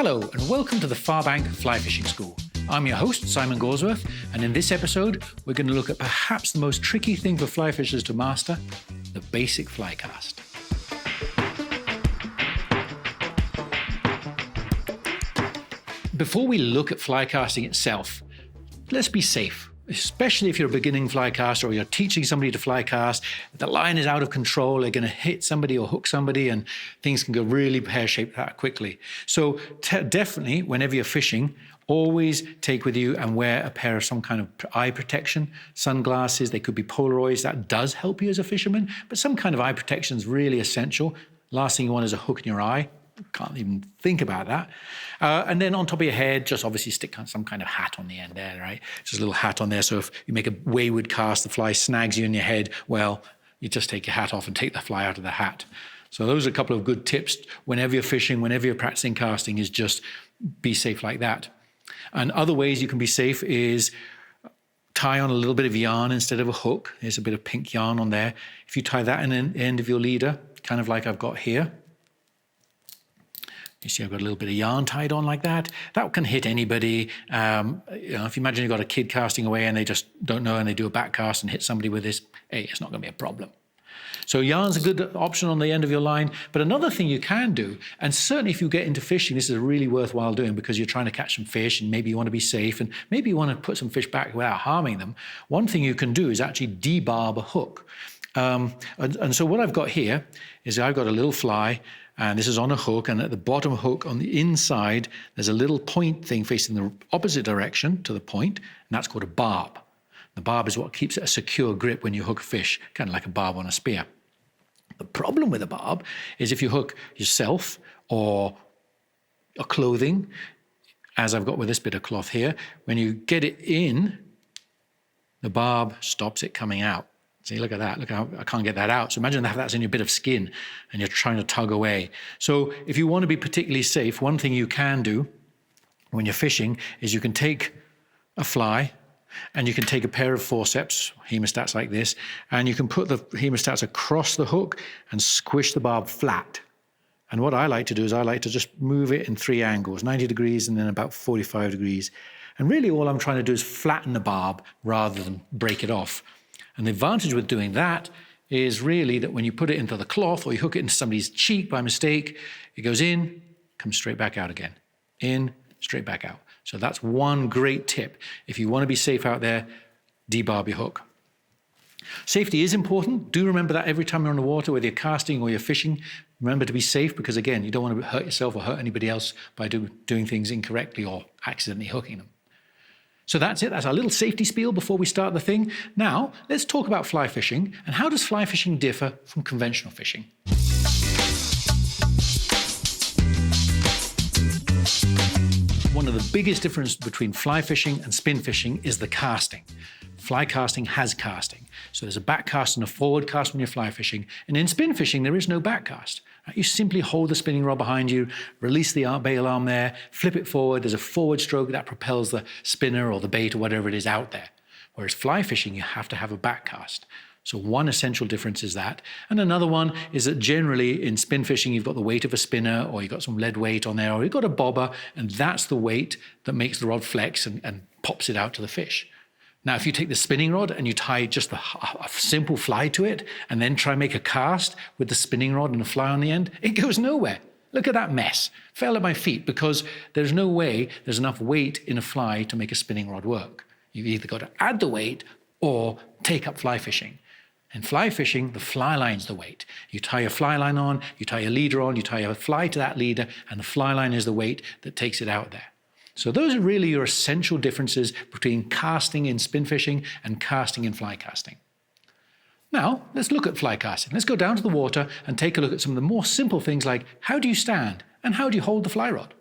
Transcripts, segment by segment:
Hello and welcome to the Farbank Fly Fishing School. I'm your host, Simon Gorsworth, and in this episode, we're going to look at perhaps the most tricky thing for fly fishers to master, the basic fly cast. Before we look at fly casting itself, let's be safe, especially if you're a beginning fly caster or you're teaching somebody to fly cast. The line is out of control, they're going to hit somebody or hook somebody, and things can go really pear-shaped that quickly. So definitely, whenever you're fishing, always take with you and wear a pair of some kind of eye protection, sunglasses. They could be Polaroids. That does help you as a fisherman, but some kind of eye protection is really essential. Last thing you want is a hook in your eye. Can't even think about that. And then on top of your head, just obviously stick some kind of hat on the end there, right? Just a little hat on there. So if you make a wayward cast, the fly snags you in your head, well, you just take your hat off and take the fly out of the hat. So those are a couple of good tips whenever you're fishing, whenever you're practicing casting, is just be safe like that. And other ways you can be safe is tie on a little bit of yarn instead of a hook. There's a bit of pink yarn on there. If you tie that in the end of your leader, kind of like I've got here, you see I've got a little bit of yarn tied on like that. That can hit anybody. If you imagine you've got a kid casting away and they just don't know and they do a back cast and hit somebody with this, hey, it's not going to be a problem. So yarn's a good option on the end of your line. But another thing you can do, and certainly if you get into fishing, this is really worthwhile doing because you're trying to catch some fish and maybe you want to be safe and maybe you want to put some fish back without harming them. One thing you can do is actually debarb a hook. And so what I've got here is I've got a little fly, and this is on a hook, and at the bottom hook on the inside, there's a little point thing facing the opposite direction to the point, and that's called a barb. The barb is what keeps it a secure grip when you hook a fish, kind of like a barb on a spear. The problem with a barb is if you hook yourself or a clothing, as I've got with this bit of cloth here, when you get it in, the barb stops it coming out. See, look at that. Look how I can't get that out. So imagine that's in your bit of skin and you're trying to tug away. So if you want to be particularly safe, one thing you can do when you're fishing is you can take a fly and you can take a pair of forceps, hemostats like this, and you can put the hemostats across the hook and squish the barb flat. And what I like to do is I like to just move it in 3 angles, 90 degrees and then about 45 degrees. And really all I'm trying to do is flatten the barb rather than break it off. And the advantage with doing that is really that when you put it into the cloth or you hook it into somebody's cheek by mistake, it goes in, comes straight back out again. In, straight back out. So that's one great tip. If you want to be safe out there, debarb your hook. Safety is important. Do remember that every time you're on the water, whether you're casting or you're fishing, remember to be safe because, again, you don't want to hurt yourself or hurt anybody else by doing things incorrectly or accidentally hooking them. So that's it. That's our little safety spiel before we start the thing. Now, let's talk about fly fishing and how does fly fishing differ from conventional fishing? One of the biggest differences between fly fishing and spin fishing is the casting. Fly casting has casting. So there's a back cast and a forward cast when you're fly fishing. And in spin fishing, there is no back cast. You simply hold the spinning rod behind you, release the bail arm there, flip it forward. There's a forward stroke that propels the spinner or the bait or whatever it is out there. Whereas fly fishing, you have to have a back cast. So one essential difference is that. And another one is that generally in spin fishing, you've got the weight of a spinner or you've got some lead weight on there or you've got a bobber, and that's the weight that makes the rod flex and pops it out to the fish. Now, if you take the spinning rod and you tie just a simple fly to it and then try and make a cast with the spinning rod and a fly on the end, it goes nowhere. Look at that mess. Fell at my feet because there's no way there's enough weight in a fly to make a spinning rod work. You've either got to add the weight or take up fly fishing. In fly fishing, the fly line's the weight. You tie your fly line on, you tie your leader on, you tie your fly to that leader, and the fly line is the weight that takes it out there. So those are really your essential differences between casting in spin fishing and casting in fly casting. Now, let's look at fly casting. Let's go down to the water and take a look at some of the more simple things like how do you stand and how do you hold the fly rod?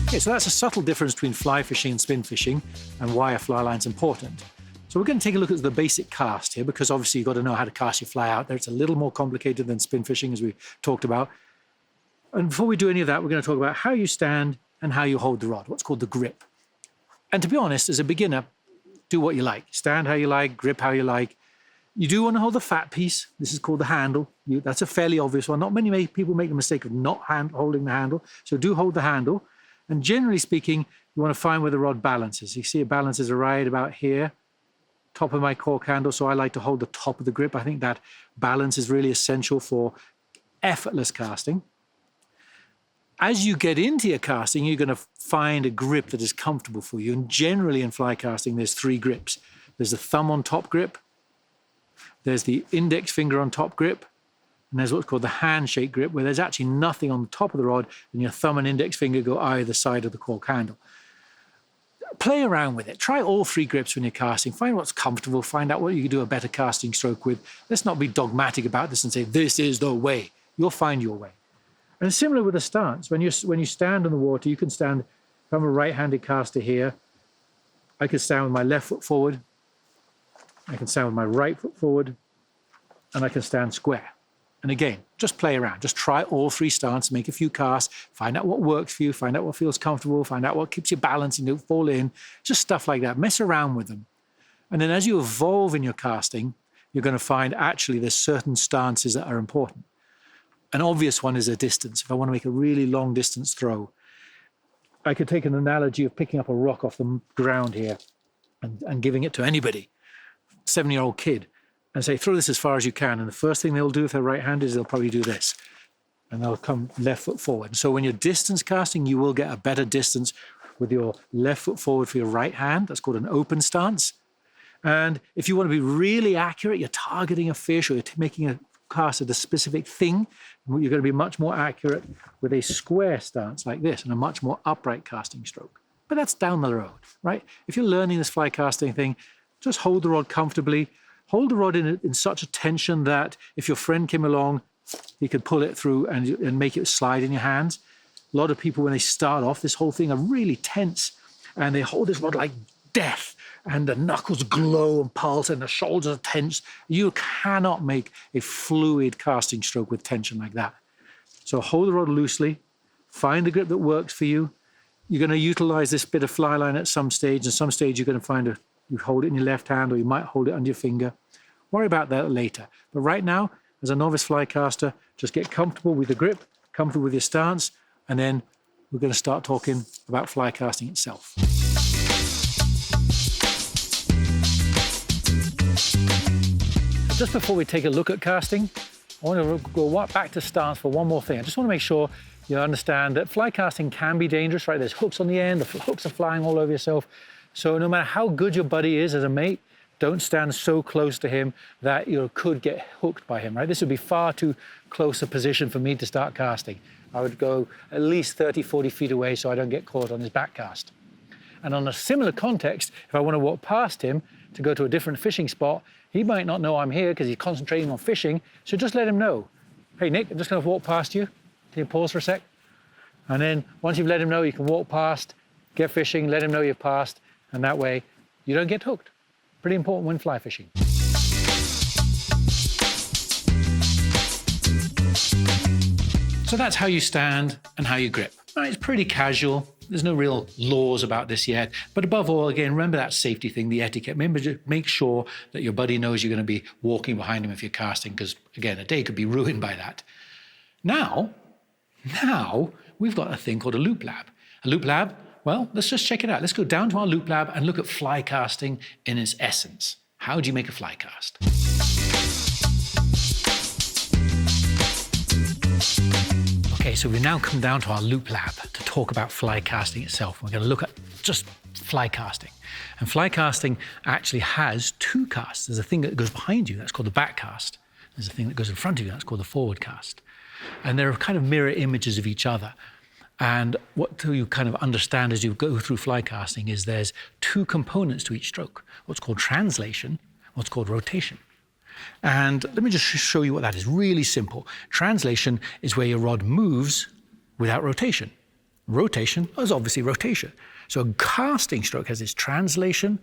Okay, so that's a subtle difference between fly fishing and spin fishing and why a fly line's important. So we're going to take a look at the basic cast here because obviously you've got to know how to cast your fly out there. It's a little more complicated than spin fishing as we talked about. And before we do any of that, we're going to talk about how you stand and how you hold the rod, what's called the grip. And to be honest, as a beginner, do what you like. Stand how you like, grip how you like. You do want to hold the fat piece. This is called the handle. That's a fairly obvious one. Not many people make the mistake of not holding the handle. So do hold the handle. And generally speaking, you want to find where the rod balances. You see it balances right about here, top of my cork handle. So I like to hold the top of the grip. I think that balance is really essential for effortless casting. As you get into your casting, you're going to find a grip that is comfortable for you. And generally in fly casting, there's 3 grips. There's the thumb on top grip, there's the index finger on top grip, and there's what's called the handshake grip, where there's actually nothing on the top of the rod, and your thumb and index finger go either side of the cork handle. Play around with it. Try all 3 grips when you're casting. Find what's comfortable. Find out what you can do a better casting stroke with. Let's not be dogmatic about this and say, this is the way. You'll find your way. And similar with the stance. When you stand in the water, you can stand, if I'm a right-handed caster here, I can stand with my left foot forward, I can stand with my right foot forward, and I can stand square. And again, just play around. Just try all 3 stances, make a few casts, find out what works for you, find out what feels comfortable, find out what keeps you balanced and don't fall in, just stuff like that. Mess around with them. And then as you evolve in your casting, you're going to find actually there's certain stances that are important. An obvious one is a distance. If I want to make a really long distance throw, I could take an analogy of picking up a rock off the ground here and giving it to anybody, 7-year-old kid, and say, throw this as far as you can. And the first thing they'll do if they're right-handed is they'll probably do this. And they'll come left foot forward. So when you're distance casting, you will get a better distance with your left foot forward for your right hand. That's called an open stance. And if you want to be really accurate, you're targeting a fish or you're making a cast at a specific thing, you're going to be much more accurate with a square stance like this and a much more upright casting stroke. But that's down the road, right? If you're learning this fly casting thing, just hold the rod comfortably. Hold the rod in such a tension that if your friend came along, he could pull it through and make it slide in your hands. A lot of people, when they start off this whole thing, are really tense and they hold this rod like death and the knuckles glow and pulse and the shoulders are tense. You cannot make a fluid casting stroke with tension like that. So hold the rod loosely, find the grip that works for you. You're going to utilize this bit of fly line at some stage. At some stage, you're going to find you hold it in your left hand or you might hold it under your finger. Worry about that later. But right now, as a novice fly caster, just get comfortable with the grip, comfortable with your stance, and then we're going to start talking about fly casting itself. Just before we take a look at casting, I want to go back to stance for one more thing. I just want to make sure you understand that fly casting can be dangerous, right? There's hooks on the end, the hooks are flying all over yourself. So no matter how good your buddy is as a mate, don't stand so close to him that you could get hooked by him, right? This would be far too close a position for me to start casting. I would go at least 30, 40 feet away so I don't get caught on his back cast. And on a similar context, if I want to walk past him to go to a different fishing spot, he might not know I'm here because he's concentrating on fishing, so just let him know. Hey, Nick, I'm just going to walk past you. Can you pause for a sec? And then once you've let him know, you can walk past, get fishing, let him know you've passed, and that way you don't get hooked. Pretty important when fly fishing. So that's how you stand and how you grip. It's pretty casual. There's no real laws about this yet. But above all, again, remember that safety thing, the etiquette. Remember to make sure that your buddy knows you're going to be walking behind him if you're casting, because, again, a day could be ruined by that. Now, we've got a thing called a loop lab. A loop lab, well, let's just check it out. Let's go down to our loop lab and look at fly casting in its essence. How do you make a fly cast? Okay, so we've now come down to our loop lab to talk about fly casting itself. We're going to look at just fly casting. And fly casting actually has 2 casts. There's a thing that goes behind you, that's called the back cast. There's a thing that goes in front of you, that's called the forward cast. And they're kind of mirror images of each other. And what you kind of understand as you go through fly casting is there's 2 components to each stroke, what's called translation, what's called rotation. And let me just show you what that is. Really simple. Translation is where your rod moves without rotation. Rotation is obviously rotation. So a casting stroke has this translation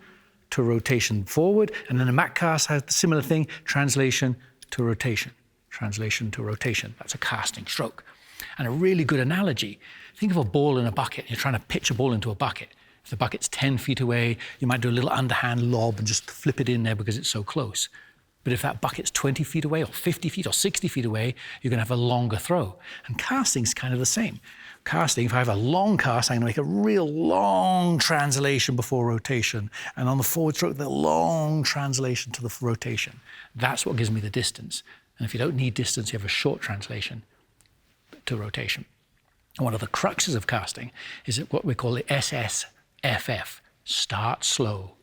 to rotation forward, and then a back cast has the similar thing, translation to rotation. Translation to rotation. That's a casting stroke. And a really good analogy, think of a ball in a bucket. You're trying to pitch a ball into a bucket. If the bucket's 10 feet away, you might do a little underhand lob and just flip it in there because it's so close. But if that bucket's 20 feet away or 50 feet or 60 feet away, you're going to have a longer throw. And casting's kind of the same. Casting, if I have a long cast, I'm going to make a real long translation before rotation. And on the forward stroke, the long translation to the rotation. That's what gives me the distance. And if you don't need distance, you have a short translation to rotation. And one of the cruxes of casting is what we call the SSFF, start slow,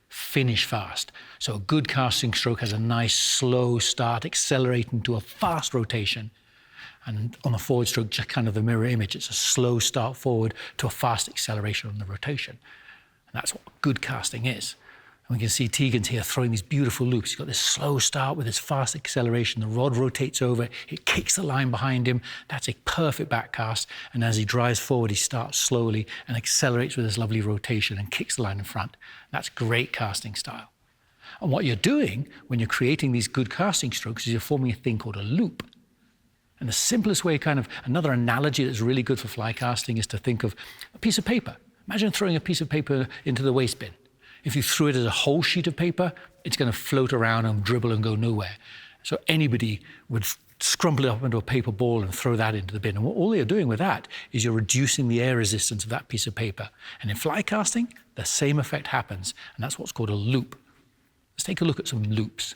finish fast. So a good casting stroke has a nice slow start, accelerating to a fast rotation. And on the forward stroke, just kind of the mirror image. It's a slow start forward to a fast acceleration on the rotation. And that's what good casting is. And we can see Tegan's here throwing these beautiful loops. He's got this slow start with this fast acceleration. The rod rotates over, it kicks the line behind him. That's a perfect back cast. And as he drives forward, he starts slowly and accelerates with this lovely rotation and kicks the line in front. That's great casting style. And what you're doing when you're creating these good casting strokes is you're forming a thing called a loop. And the simplest way, kind of another analogy that's really good for fly casting is to think of a piece of paper. Imagine throwing a piece of paper into the waste bin. If you threw it as a whole sheet of paper, it's going to float around and dribble and go nowhere. So anybody would scrumple it up into a paper ball and throw that into the bin. And all you're doing with that is you're reducing the air resistance of that piece of paper. And in fly casting, the same effect happens. And that's what's called a loop. Let's take a look at some loops.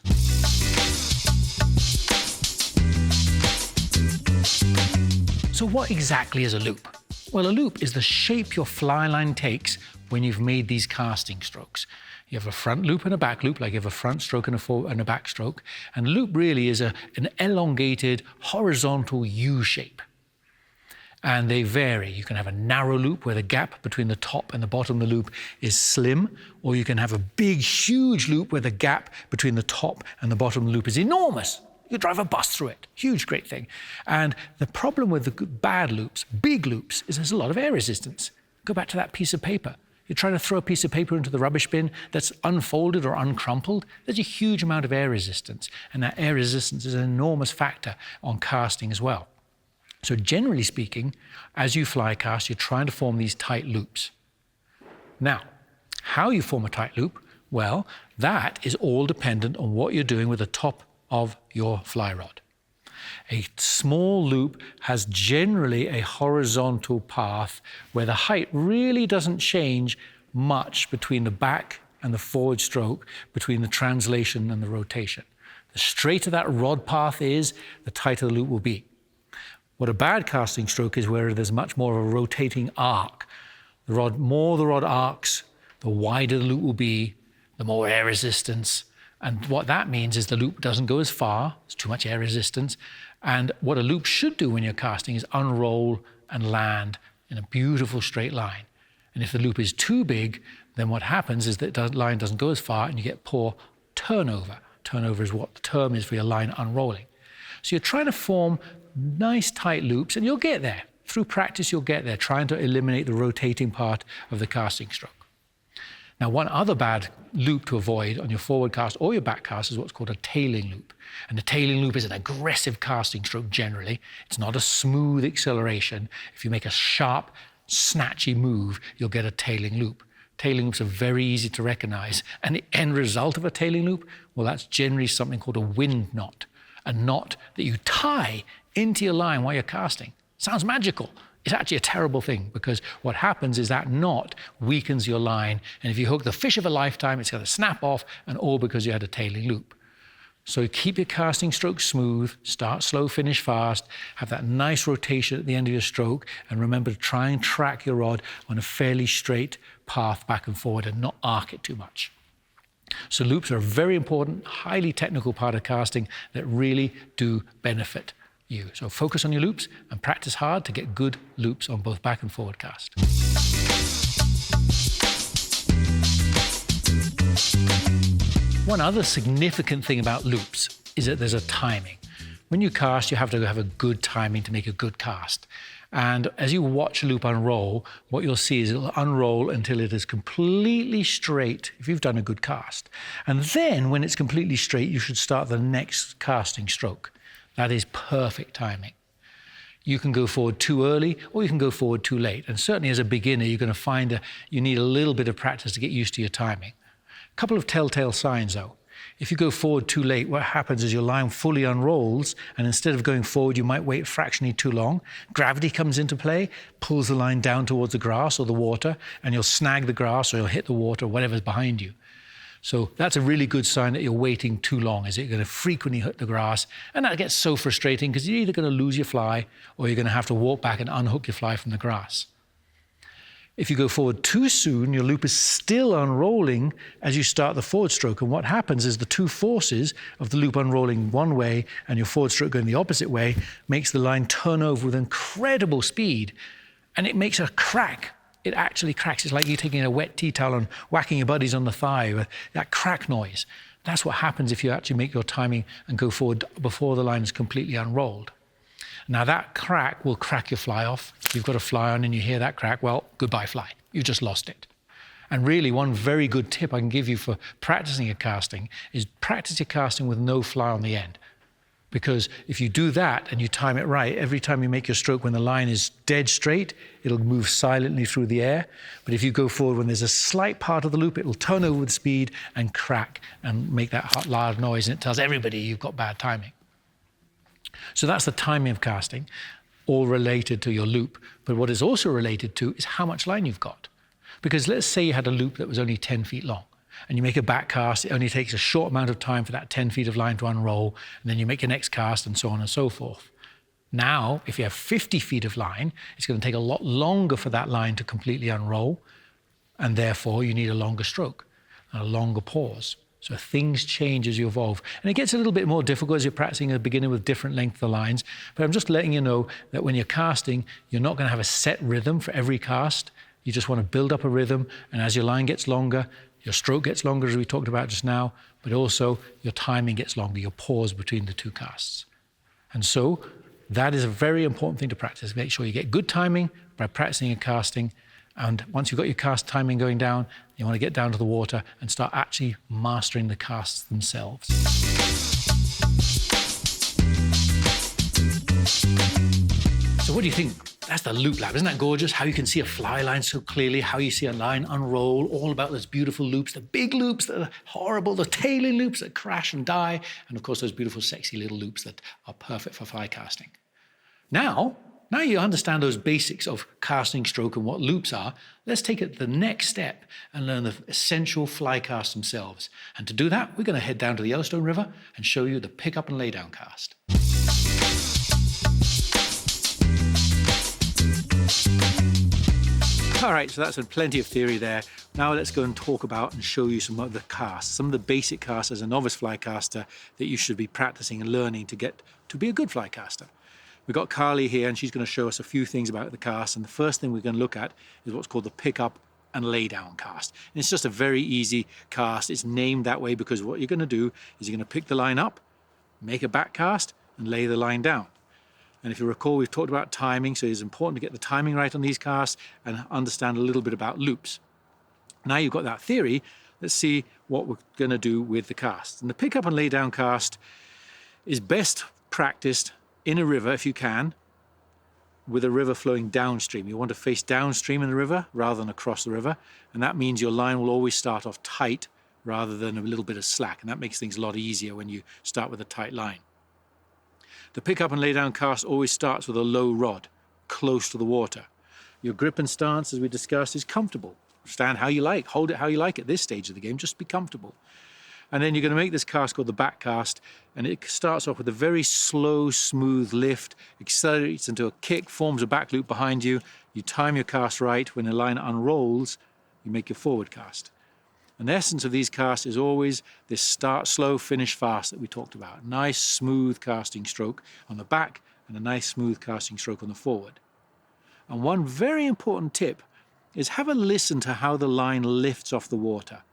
So what exactly is a loop? Well, a loop is the shape your fly line takes when you've made these casting strokes. You have a front loop and a back loop, like you have a front stroke and a back stroke. And loop really is an elongated horizontal U shape. And they vary. You can have a narrow loop where the gap between the top and the bottom of the loop is slim, or you can have a big, huge loop where the gap between the top and the bottom of the loop is enormous. You could drive a bus through it. Huge, great thing. And the problem with the bad loops, big loops, is there's a lot of air resistance. Go back to that piece of paper. You're trying to throw a piece of paper into the rubbish bin that's unfolded or uncrumpled. There's a huge amount of air resistance. And that air resistance is an enormous factor on casting as well. So generally speaking, as you fly cast, you're trying to form these tight loops. Now, how you form a tight loop? Well, that is all dependent on what you're doing with the top of your fly rod. A small loop has generally a horizontal path where the height really doesn't change much between the back and the forward stroke, between the translation and the rotation. The straighter that rod path is, the tighter the loop will be. What a bad casting stroke is where there's much more of a rotating arc. The more the rod arcs, the wider the loop will be, the more air resistance. And what that means is the loop doesn't go as far, there's too much air resistance. And what a loop should do when you're casting is unroll and land in a beautiful straight line. And if the loop is too big, then what happens is that the line doesn't go as far and you get poor turnover. Turnover is what the term is for your line unrolling. So you're trying to form nice tight loops, and you'll get there. Through practice, you'll get there, trying to eliminate the rotating part of the casting stroke. Now, one other bad loop to avoid on your forward cast or your back cast is what's called a tailing loop. And the tailing loop is an aggressive casting stroke generally. It's not a smooth acceleration. If you make a sharp, snatchy move, you'll get a tailing loop. Tailing loops are very easy to recognize. And the end result of a tailing loop, well, that's generally something called a wind knot. A knot that you tie into your line while you're casting. Sounds magical. It's actually a terrible thing, because what happens is that knot weakens your line, and if you hook the fish of a lifetime, it's going to snap off, and all because you had a tailing loop. So keep your casting stroke smooth, start slow, finish fast, have that nice rotation at the end of your stroke, and remember to try and track your rod on a fairly straight path back and forward and not arc it too much. So loops are a very important, highly technical part of casting that really do benefit you. So focus on your loops and practice hard to get good loops on both back and forward cast. One other significant thing about loops is that there's a timing. When you cast, you have to have a good timing to make a good cast. And as you watch a loop unroll, what you'll see is it'll unroll until it is completely straight if you've done a good cast. And then when it's completely straight, you should start the next casting stroke. That is perfect timing. You can go forward too early or you can go forward too late. And certainly as a beginner, you're going to find that you need a little bit of practice to get used to your timing. A couple of telltale signs though. If you go forward too late, what happens is your line fully unrolls, and instead of going forward, you might wait fractionally too long. Gravity comes into play, pulls the line down towards the grass or the water, and you'll snag the grass or you'll hit the water, whatever's behind you. So that's a really good sign that you're waiting too long, is you're going to frequently hit the grass. And that gets so frustrating because you're either going to lose your fly or you're going to have to walk back and unhook your fly from the grass. If you go forward too soon, your loop is still unrolling as you start the forward stroke. And what happens is the two forces of the loop unrolling one way and your forward stroke going the opposite way makes the line turn over with incredible speed. And it makes a crack. It actually cracks. It's like you taking a wet tea towel and whacking your buddies on the thigh with that crack noise. That's what happens if you actually make your timing and go forward before the line is completely unrolled. Now that crack will crack your fly off. If you've got a fly on and you hear that crack, well, goodbye fly. You just lost it. And really one very good tip I can give you for practicing your casting is practice your casting with no fly on the end. Because if you do that and you time it right, every time you make your stroke when the line is dead straight, it'll move silently through the air. But if you go forward when there's a slight part of the loop, it'll turn over with speed and crack and make that loud noise, and it tells everybody you've got bad timing. So that's the timing of casting, all related to your loop. But what is also related to is how much line you've got. Because let's say you had a loop that was only 10 feet long, and you make a back cast, it only takes a short amount of time for that 10 feet of line to unroll, and then you make your next cast, and so on and so forth. Now, if you have 50 feet of line, it's going to take a lot longer for that line to completely unroll, and therefore you need a longer stroke, and a longer pause. So things change as you evolve. And it gets a little bit more difficult as you're practicing at the beginning with different length of lines. But I'm just letting you know that when you're casting, you're not going to have a set rhythm for every cast. You just want to build up a rhythm. And as your line gets longer, your stroke gets longer, as we talked about just now, but also your timing gets longer, your pause between the two casts. And so that is a very important thing to practice. Make sure you get good timing by practicing your casting. And once you've got your cast timing going down, you want to get down to the water and start actually mastering the casts themselves. So what do you think? That's the loop lab. Isn't that gorgeous? How you can see a fly line so clearly, how you see a line unroll, all about those beautiful loops, the big loops that are horrible, the tailing loops that crash and die, and of course those beautiful sexy little loops that are perfect for fly casting. Now you understand those basics of casting, stroke, and what loops are. Let's take it to the next step and learn the essential fly casts themselves. And to do that, we're going to head down to the Yellowstone River and show you the pick-up and lay-down cast. All right, so that's plenty of theory there. Now let's go and talk about and show you some of the casts, some of the basic casts as a novice fly caster that you should be practicing and learning to get to be a good fly caster. We've got Carly here, and she's going to show us a few things about the cast. And the first thing we're going to look at is what's called the pick-up and lay-down cast. And it's just a very easy cast. It's named that way because what you're going to do is you're going to pick the line up, make a back cast, and lay the line down. And if you recall, we've talked about timing, so it's important to get the timing right on these casts and understand a little bit about loops. Now you've got that theory, let's see what we're going to do with the cast. And the pick-up and lay-down cast is best practiced in a river, if you can, with a river flowing downstream. You want to face downstream in the river rather than across the river, and that means your line will always start off tight rather than a little bit of slack, and that makes things a lot easier when you start with a tight line. The pick-up and lay-down cast always starts with a low rod, close to the water. Your grip and stance, as we discussed, is comfortable. Stand how you like, hold it how you like at this stage of the game, just be comfortable. And then you're going to make this cast called the back cast, and it starts off with a very slow, smooth lift, accelerates into a kick, forms a back loop behind you. You time your cast right. When the line unrolls, you make your forward cast. And the essence of these casts is always this start slow, finish fast that we talked about. Nice, smooth casting stroke on the back and a nice, smooth casting stroke on the forward. And one very important tip is have a listen to how the line lifts off the water.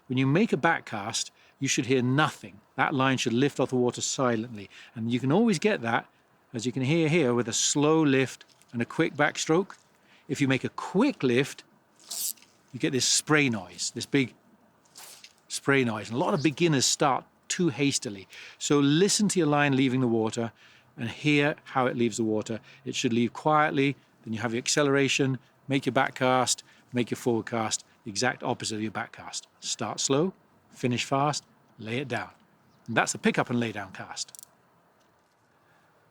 When you make a back cast, you should hear nothing. That line should lift off the water silently. And you can always get that, as you can hear here, with a slow lift and a quick backstroke. If you make a quick lift, you get this spray noise, this big spray noise. And a lot of beginners start too hastily. So listen to your line leaving the water and hear how it leaves the water. It should leave quietly. Then you have your acceleration, make your back cast, make your forward cast, the exact opposite of your back cast. Start slow, finish fast, lay it down. And that's the pick up and lay down cast.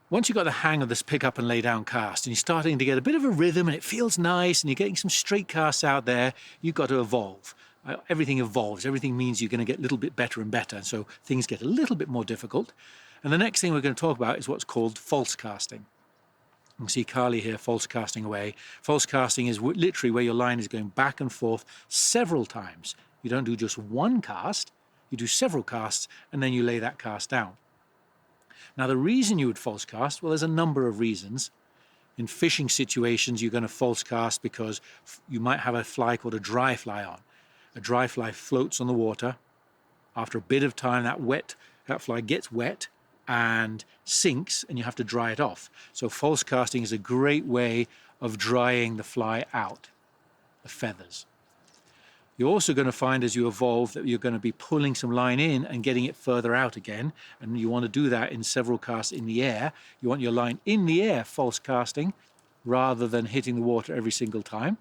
Once you've got the hang of this pick up and lay down cast and you're starting to get a bit of a rhythm and it feels nice and you're getting some straight casts out there, you've got to evolve. Everything evolves. Everything means you're going to get a little bit better and better. And so things get a little bit more difficult. And the next thing we're going to talk about is what's called false casting. You can see Carly here false casting away. False casting is literally where your line is going back and forth several times. You don't do just one cast, you do several casts and then you lay that cast down. Now the reason you would false cast, well, there's a number of reasons. In fishing situations, you're going to false cast because you might have a fly called a dry fly on. A dry fly floats on the water. After a bit of time, that fly gets wet and sinks, and you have to dry it off. So false casting is a great way of drying the fly out, the feathers. You're also going to find as you evolve that you're going to be pulling some line in and getting it further out again. And you want to do that in several casts in the air. You want your line in the air false casting rather than hitting the water every single time.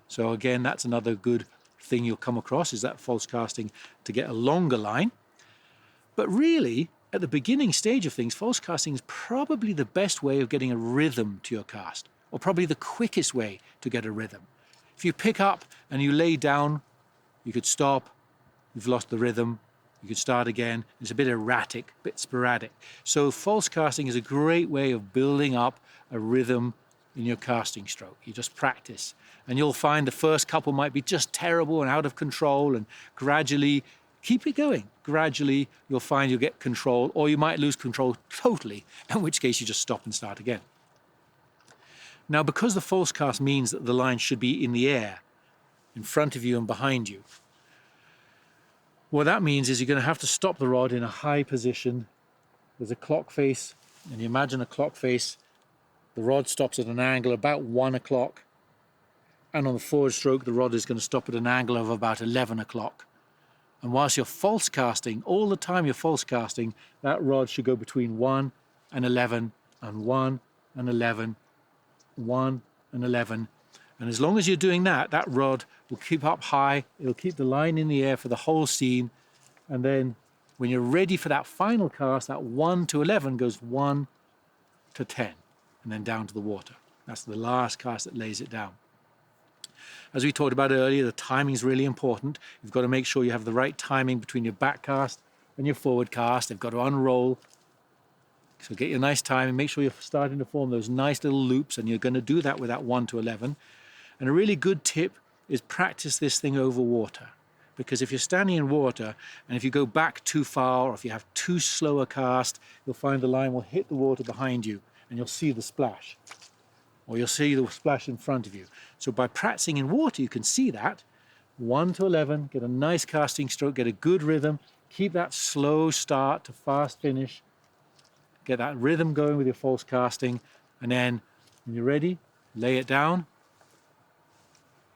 So again, that's another good thing you'll come across, is that false casting to get a longer line. But really, at the beginning stage of things, false casting is probably the best way of getting a rhythm to your cast, or probably the quickest way to get a rhythm. If you pick up and you lay down, you could stop, you've lost the rhythm, you could start again. It's a bit erratic, a bit sporadic. So false casting is a great way of building up a rhythm in your casting stroke. You just practice. And you'll find the first couple might be just terrible and out of control, and gradually keep it going. Gradually you'll find you'll get control, or you might lose control totally, in which case you just stop and start again. Now, because the false cast means that the line should be in the air, in front of you and behind you, what that means is you're going to have to stop the rod in a high position. There's a clock face, and you imagine a clock face. The rod stops at an angle about 1 o'clock, and on the forward stroke, the rod is going to stop at an angle of about 11 o'clock. And whilst you're false casting, all the time you're false casting, that rod should go between 1 and 11, and 1 and 11, 1 and 11. And as long as you're doing that, that rod will keep up high. It'll keep the line in the air for the whole scene. And then when you're ready for that final cast, that 1 to 11 goes 1 to 10, and then down to the water. That's the last cast that lays it down. As we talked about earlier, the timing is really important. You've got to make sure you have the right timing between your back cast and your forward cast. They've got to unroll. So get your nice timing. Make sure you're starting to form those nice little loops, and you're going to do that with that 1 to 11. And a really good tip is practice this thing over water. Because if you're standing in water, and if you go back too far, or if you have too slow a cast, you'll find the line will hit the water behind you, and you'll see the splash. Or you'll see the splash in front of you. So by practicing in water, you can see that. 1 to 11, get a nice casting stroke, get a good rhythm, keep that slow start to fast finish, get that rhythm going with your false casting, and then when you're ready, lay it down.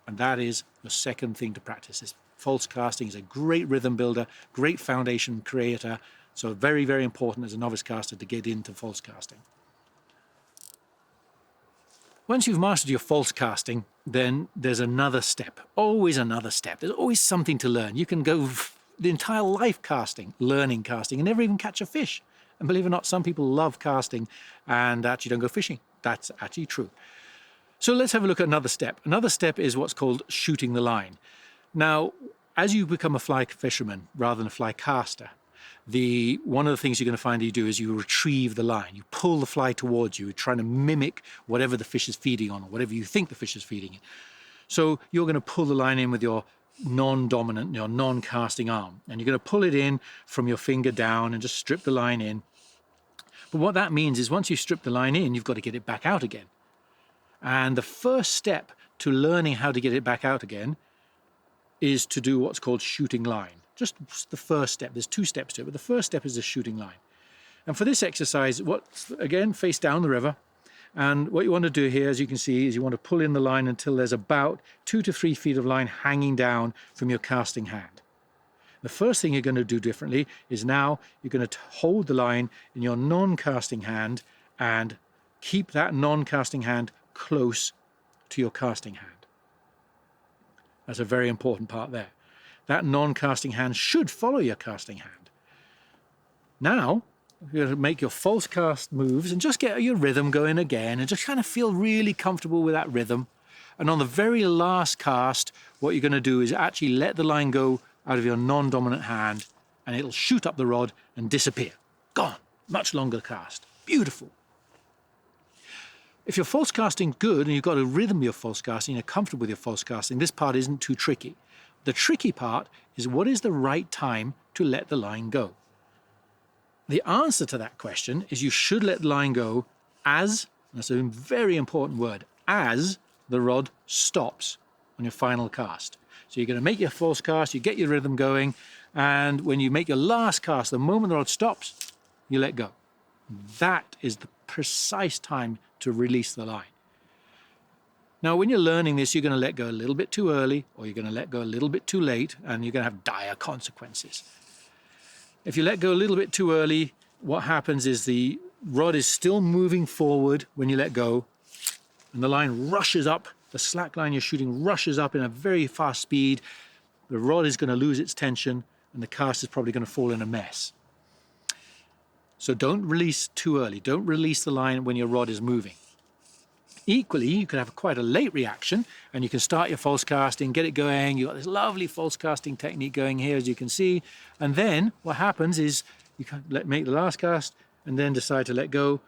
And that is the second thing to practice. This false casting is a great rhythm builder, great foundation creator. So very, very important as a novice caster to get into false casting. Once you've mastered your false casting, then there's another step, always another step. There's always something to learn. You can go the entire life casting, learning casting, and never even catch a fish. And believe it or not, some people love casting and actually don't go fishing. That's actually true. So let's have a look at another step. Another step is what's called shooting the line. Now, as you become a fly fisherman rather than a fly caster, one of the things you're going to find you do is you retrieve the line. You pull the fly towards you. You're trying to mimic whatever the fish is feeding on, or whatever you think the fish is feeding. So you're going to pull the line in with your non-dominant, your non-casting arm. And you're going to pull it in from your finger down and just strip the line in. But what that means is once you strip the line in, you've got to get it back out again. And the first step to learning how to get it back out again is to do what's called shooting line. Just the first step. There's 2 steps to it, but the first step is the shooting line. And for this exercise, again, face down the river. And what you want to do here, as you can see, is you want to pull in the line until there's about 2 to 3 feet of line hanging down from your casting hand. The first thing you're going to do differently is now you're going to hold the line in your non-casting hand and keep that non-casting hand close to your casting hand. That's a very important part there. that non-casting hand should follow your casting hand. Now, you're going to make your false cast moves and just get your rhythm going again and just kind of feel really comfortable with that rhythm. And on the very last cast, what you're going to do is actually let the line go out of your non-dominant hand and it'll shoot up the rod and disappear. Gone. Much longer cast. Beautiful. If you're false casting good and you've got a rhythm of your false casting, you're comfortable with your false casting, this part isn't too tricky. The tricky part is what is the right time to let the line go? The answer to that question is you should let the line go as, that's a very important word, as the rod stops on your final cast. So you're going to make your false cast, you get your rhythm going, and when you make your last cast, the moment the rod stops, you let go. That is the precise time to release the line. Now, when you're learning this, you're going to let go a little bit too early, or you're going to let go a little bit too late, and you're going to have dire consequences. If you let go a little bit too early, what happens is the rod is still moving forward when you let go, and the line rushes up, the slack line you're shooting rushes up in a very fast speed. The rod is going to lose its tension, and the cast is probably going to fall in a mess. So don't release too early. Don't release the line when your rod is moving. Equally, you can have quite a late reaction, and you can start your false casting, get it going. You've got this lovely false casting technique going here, as you can see. And then what happens is you can make the last cast and then decide to let go,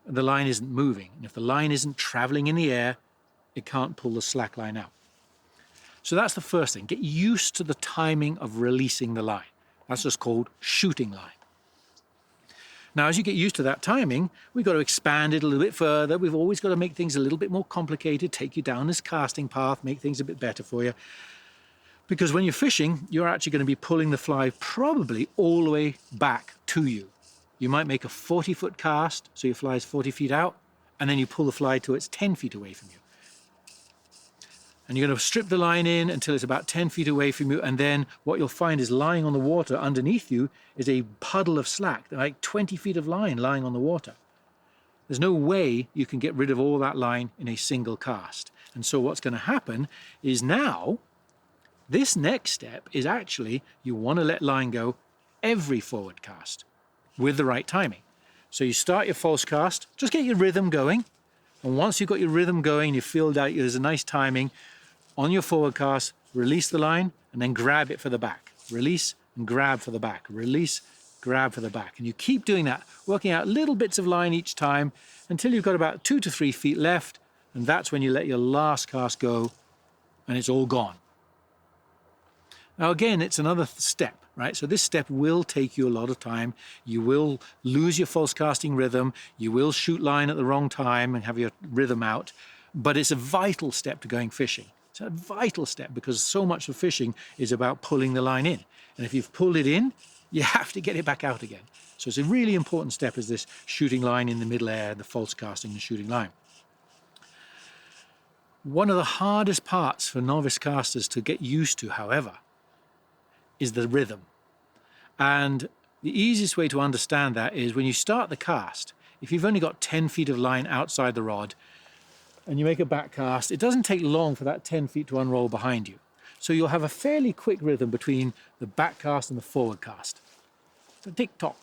and the line isn't moving. And if the line isn't traveling in the air, it can't pull the slack line out. So that's the first thing. Get used to the timing of releasing the line. That's just called shooting line. Now, as you get used to that timing, we've got to expand it a little bit further. We've always got to make things a little bit more complicated, take you down this casting path, make things a bit better for you. Because when you're fishing, you're actually going to be pulling the fly probably all the way back to you. You might make a 40-foot cast, so your fly is 40 feet out, and then you pull the fly till it's 10 feet away from you. And you're going to strip the line in until it's about 10 feet away from you, and then what you'll find is lying on the water underneath you is a puddle of slack, like 20 feet of line lying on the water. There's no way you can get rid of all that line in a single cast. And so what's going to happen is now, this next step is actually you want to let line go every forward cast with the right timing. So you start your false cast, just get your rhythm going, and once you've got your rhythm going, you feel that there's a nice timing, on your forward cast, release the line and then grab it for the back. Release and grab for the back. Release, grab for the back. And you keep doing that, working out little bits of line each time until you've got about 2 to 3 feet left. And that's when you let your last cast go and it's all gone. Now again, it's another step, right? So this step will take you a lot of time. You will lose your false casting rhythm. You will shoot line at the wrong time and have your rhythm out. But it's a vital step to going fishing. It's a vital step because so much of fishing is about pulling the line in. And if you've pulled it in, you have to get it back out again. So it's a really important step is this shooting line in the middle air, the false casting and shooting line. One of the hardest parts for novice casters to get used to, however, is the rhythm. And the easiest way to understand that is when you start the cast, if you've only got 10 feet of line outside the rod, and you make a back cast, it doesn't take long for that 10 feet to unroll behind you. So you'll have a fairly quick rhythm between the back cast and the forward cast. So tick-tock,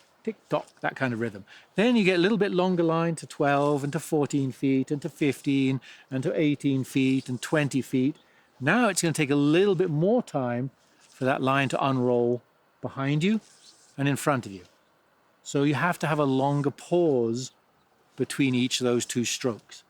that kind of rhythm. Then you get a little bit longer line to 12 and to 14 feet and to 15 and to 18 feet and 20 feet. Now it's going to take a little bit more time for that line to unroll behind you and in front of you. So you have to have a longer pause between each of those two strokes.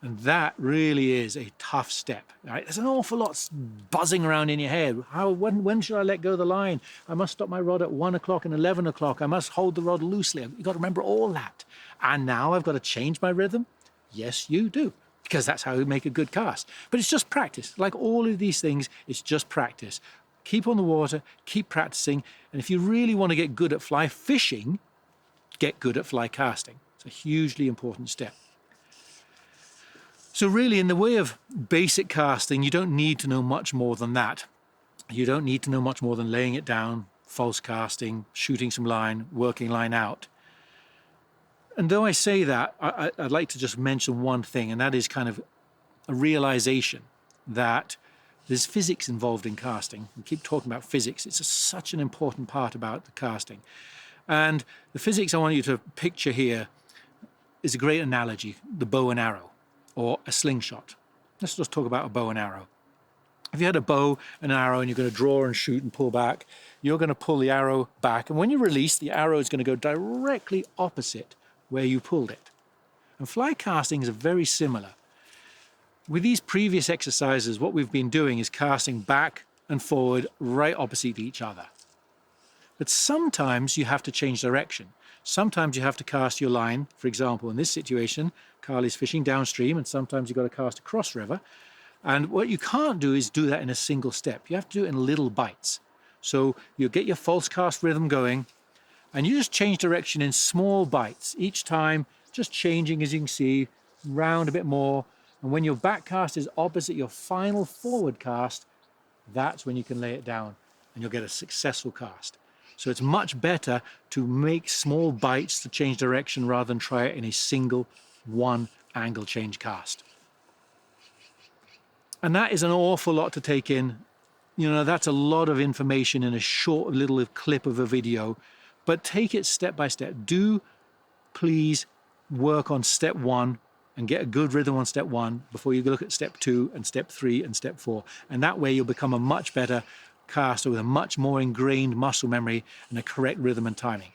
And that really is a tough step, right? There's an awful lot buzzing around in your head. When should I let go of the line? I must stop my rod at 1 o'clock and 11 o'clock. I must hold the rod loosely. You've got to remember all that. And now I've got to change my rhythm? Yes, you do, because that's how you make a good cast. But it's just practice. Like all of these things, it's just practice. Keep on the water, keep practicing. And if you really want to get good at fly fishing, get good at fly casting. It's a hugely important step. So really, in the way of basic casting, you don't need to know much more than that. You don't need to know much more than laying it down, false casting, shooting some line, working line out. And though I say that, I'd like to just mention one thing, and that is kind of a realization that There's physics involved in casting. We keep talking about physics. It's such an important part about the casting. And the physics I want you to picture here is a great analogy, the bow and arrow, or a slingshot. Let's just talk about a bow and arrow. If you had a bow and an arrow and you're going to draw and shoot and pull back, you're going to pull the arrow back. And when you release, the arrow is going to go directly opposite where you pulled it. And fly casting is very similar. With these previous exercises, what we've been doing is casting back and forward right opposite each other. But sometimes you have to change direction. Sometimes you have to cast your line. For example, in this situation, Carly's fishing downstream, and sometimes you've got to cast across river. And what you can't do is do that in a single step. You have to do it in little bites. So you get your false cast rhythm going, and you just change direction in small bites. Each time, just changing, as you can see, round a bit more. And when your back cast is opposite your final forward cast, that's when you can lay it down and you'll get a successful cast. So it's much better to make small bites to change direction rather than try it in a single one angle change cast. And that is an awful lot to take in. You know, that's a lot of information in a short little clip of a video, but take it step by step. Do please work on step one and get a good rhythm on step one before you look at step 2 and step 3 and step 4. And that way you'll become a much better caster with a much more ingrained muscle memory and a correct rhythm and timing.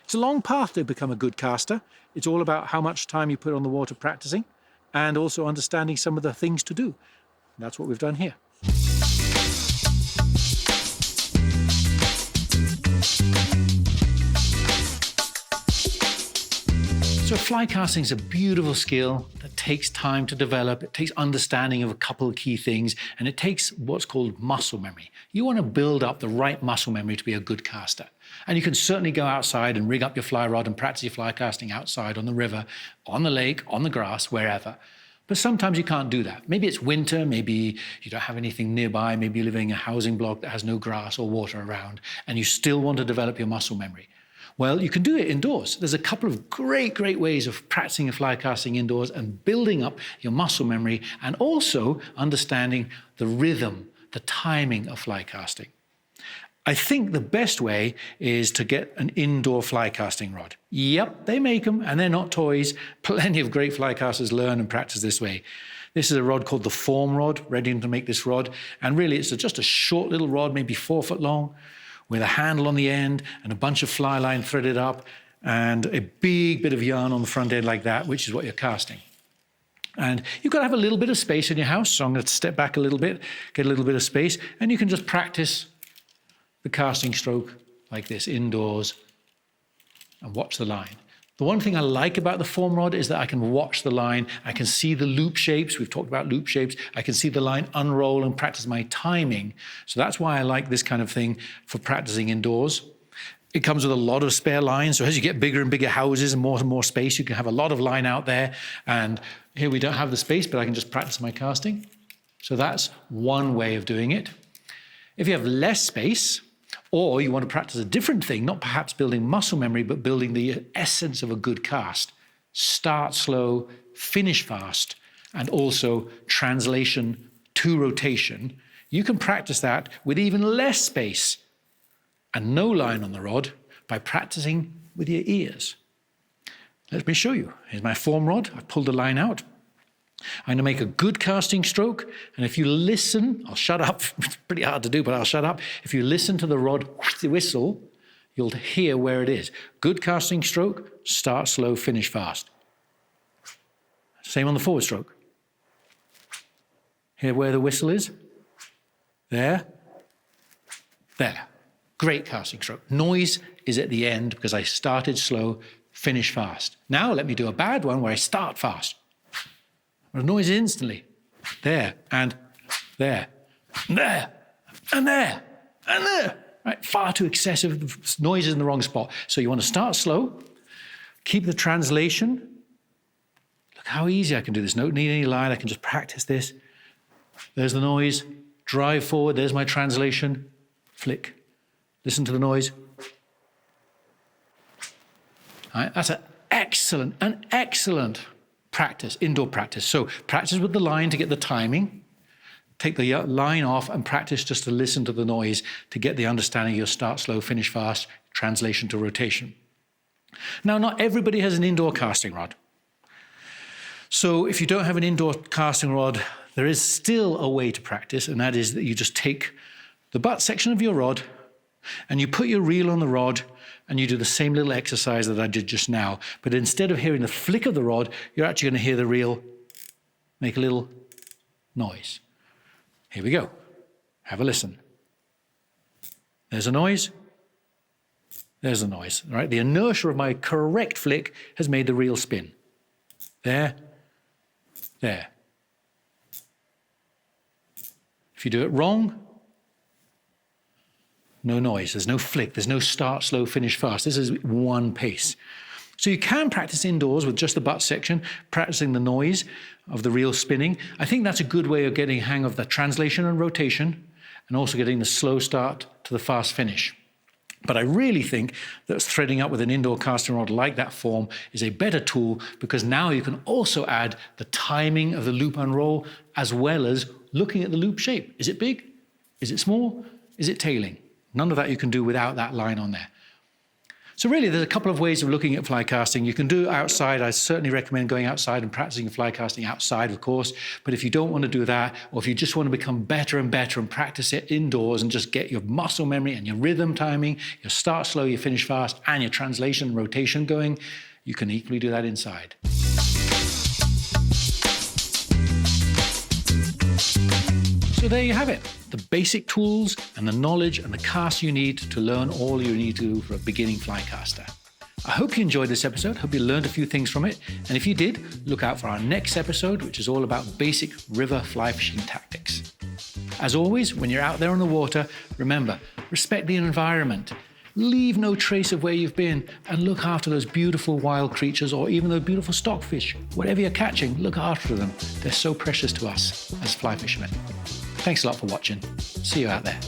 It's a long path to become a good caster. It's all about how much time you put on the water practicing and also understanding some of the things to do. And that's what we've done here. So fly casting is a beautiful skill that takes time to develop. It takes understanding of a couple of key things, and it takes what's called muscle memory. You want to build up the right muscle memory to be a good caster. And you can certainly go outside and rig up your fly rod and practice your fly casting outside on the river, on the lake, on the grass, wherever. But sometimes you can't do that. Maybe it's winter, maybe you don't have anything nearby, maybe you're living in a housing block that has no grass or water around, and you still want to develop your muscle memory. Well, you can do it indoors. There's a couple of great ways of practicing fly casting indoors and building up your muscle memory and also understanding the rhythm, the timing of fly casting. I think the best way is to get an indoor fly casting rod. Yep, they make them and they're not toys. Plenty of great fly casters learn and practice this way. This is a rod called the form rod, ready to make this rod. And really it's just a short little rod, maybe 4 foot long, with a handle on the end and a bunch of fly line threaded up and a big bit of yarn on the front end like that, which is what you're casting. And you've got to have a little bit of space in your house, so I'm going to step back a little bit, get a little bit of space, and you can just practice the casting stroke like this indoors and watch the line. The one thing I like about the form rod is that I can watch the line, I can see the loop shapes, we've talked about loop shapes, I can see the line unroll and practice my timing. So that's why I like this kind of thing for practicing indoors. It comes with a lot of spare line, so as you get bigger and bigger houses and more space, you can have a lot of line out there. And here we don't have the space, but I can just practice my casting. So that's one way of doing it. If you have less space, or you want to practice a different thing, not perhaps building muscle memory, but building the essence of a good cast. Start slow, finish fast, and also translation to rotation. You can practice that with even less space and no line on the rod by practicing with your ears. Let me show you. Here's my form rod. I've pulled the line out. I'm going to make a good casting stroke, and if you listen, I'll shut up. It's pretty hard to do, but I'll shut up. If you listen to the rod whistle, you'll hear where it is. Good casting stroke, start slow, finish fast. Same on the forward stroke. Hear where the whistle is? There. There. Great casting stroke. Noise is at the end because I started slow, finish fast. Now let me do a bad one where I start fast. The noise is instantly there and there, and there, and there, and there. Right? Far too excessive. Noise is in the wrong spot. So you want to start slow, keep the translation. Look how easy I can do this. Don't need any line. I can just practice this. There's the noise. Drive forward. There's my translation. Flick. Listen to the noise. All right? That's an excellent practice, indoor practice. So practice with the line to get the timing. take the line off and practice just to listen to the noise to get the understanding of your start slow, finish fast, translation to rotation. Now, not everybody has an indoor casting rod. So if you don't have an indoor casting rod, there is still a way to practice, and that is that you just take the butt section of your rod and you put your reel on the rod and you do the same little exercise that I did just now. But instead of hearing the flick of the rod, you're actually going to hear the reel make a little noise. Here we go. Have a listen. There's a noise. There's a noise. All right? The inertia of my correct flick has made the reel spin. There. There. If you do it wrong, no noise. There's no flick. There's no start slow, finish fast. This is one pace. So you can practice indoors with just the butt section, practicing the noise of the reel spinning. I think that's a good way of getting a hang of the translation and rotation, and also getting the slow start to the fast finish. But I really think that threading up with an indoor casting rod like that form is a better tool, because now you can also add the timing of the loop unroll as well as looking at the loop shape. Is it big? Is it small? Is it tailing? None of that you can do without that line on there. So really, there's a couple of ways of looking at fly casting. You can do it outside. I certainly recommend going outside and practicing fly casting outside, of course. But if you don't want to do that, or if you just want to become better and better and practice it indoors and just get your muscle memory and your rhythm timing, your start slow, your finish fast, and your translation and rotation going, you can equally do that inside. So there you have it, the basic tools and the knowledge and the cast you need to learn all you need to do for a beginning fly caster. I hope you enjoyed this episode, hope you learned a few things from it, and if you did, look out for our next episode, which is all about basic river fly fishing tactics. As always, when you're out there on the water, remember, respect the environment. Leave no trace of where you've been, and look after those beautiful wild creatures, or even those beautiful stockfish. Whatever you're catching, look after them. They're so precious to us as fly fishermen. Thanks a lot for watching. See you out there.